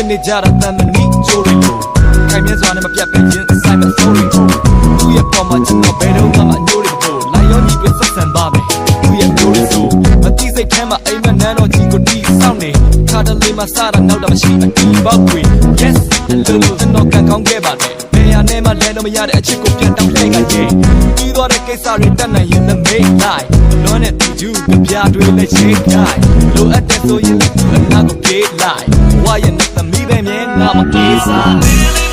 ဖြစ်နေကြတာတန်မနီချိုးတွေကိုခိုင်မြဲစွာနဲ့မပြတ်ပဲရင်ဆိုင်မဲ့ sorry သူ့ရဲ့ပေါ်မှာကျွန်တော်ဘယ်တော့မှမညှိုးတယ်ဖို့လိုက်ရောညီတွေဆက်ဆံပါမယ်သူ့ရဲ့မျိုးတွေဆိုမတိစိတ်ထဲမှာအိမ်မနန်းတော့ကြီးကိုတီးဆောင်နေခါတလေမှာစားတာနောက်တော့မရှိအတီးပေါက်တွေ yes အလိုလိုကျွန်တော်ကန်ကောင်းခဲ့ပါတယ်ဘယ်ရနဲ့မှလဲတော့မရတဲ့အချစ်ကိုပြန်တောင်းလိုက်ခဲ့ပြီးတော့တဲ့ကိစ္စတွေတက်နိုင်ရင်လည်း make life လွမ်းတဲ့သူကျူပြားတွေလည်းချိန်ခိုင်းလိုအပ်တဲ့ဆိုရင်လည်းအနာကိုပြေးလိုက်ဝါရဲ့နဲ့သမီးပဲမြင်ငါမပြေးစား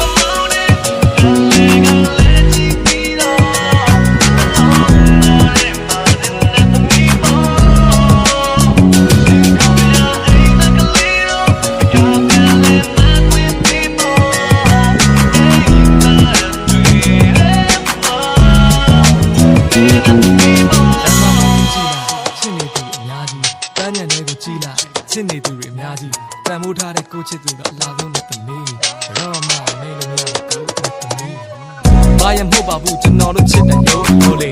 ချစ်နေသူတွေအများကြီးတန်မိုးထားတဲ့ကိုချစ်သူကအလားဆုံးနဲ့သမီးတော့မှမေးလို့မရဘူးကိုသမီးဘာရမဟုတ်ပါဘူးကျွန်တော်တို့ချစ်တဲ့ရုပ်လို့လေ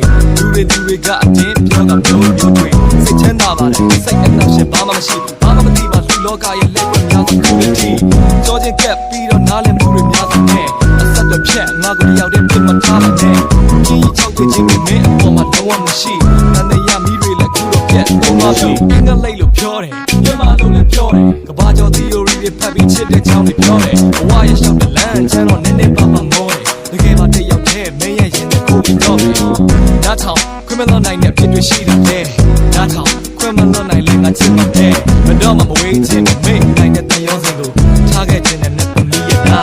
လူတွေကအတင်းပြောကမျိုးတွေစိတ်ချမ်းသာပါတယ်စိတ်အနှောက်အယှက်ဘာမှမရှိဘူးဘာမှမသိပါလူလောကရဲ့လက်ွက်များစွာကိုယ်တည်းကြောချင်းကပ်ပြီးတော့နားလည်မှုတွေများစွာနဲ့အဆက်တစ်ဖြတ်ငါကိုတယောက်တည်းပြစ်မထားပါနဲ့ကြီးချောက်တွေ့ခြင်းနဲ့မင်းအပေါ်မှာလုံးဝမရှိတန်တရားမီးတွေလည်းခုတော့ပြတ်တော့မှဆိုအင်္ဂလိပ်လို့ပြောတယ်မြန်မာလိုလည်းပြောတယ်ကဘာကျော် theory တွေဖတ်ပြီးချစ်တဲ့ကြောင်းတွေပြောတယ်ဘဝရဲ့ရှောက်တဲ့လမ်းချမ်းတော့နည်းနည်းပါပါငေါ်တယ်တကယ်မှတယောက်တည်းမင်းရဲ့ရင်နဲ့ကိုပြီးတော့နားထောင်ခွင့်မလွန်နိုင်တဲ့အဖြစ်တွေရှိတယ်လေနားထောင်ခွင့်မလွန်နိုင်လေငါချစ်မှာတဲ့မတော့မှမဝေးခြင်းနဲ့မိတ်နိုင်တဲ့တန်ရောစင်ကိုထားခဲ့ခြင်းနဲ့သမီးရဲ့နာ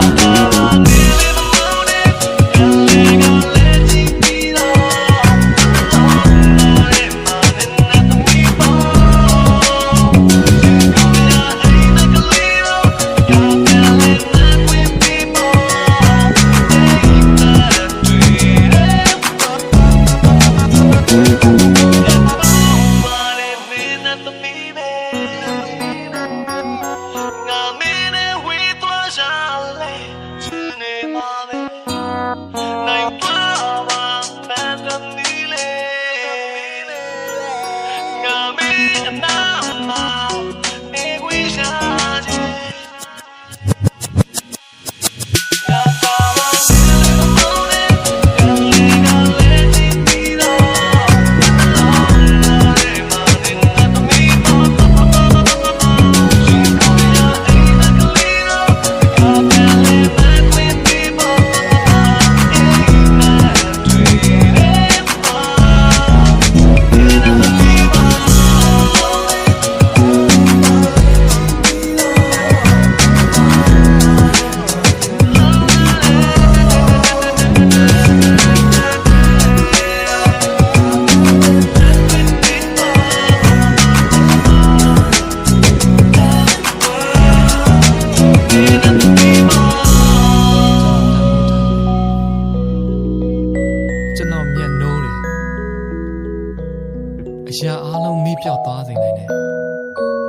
အရာအားလုံးမီးပြောက်သွားစေနိုင်တယ်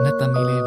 နတ်သမီးလေး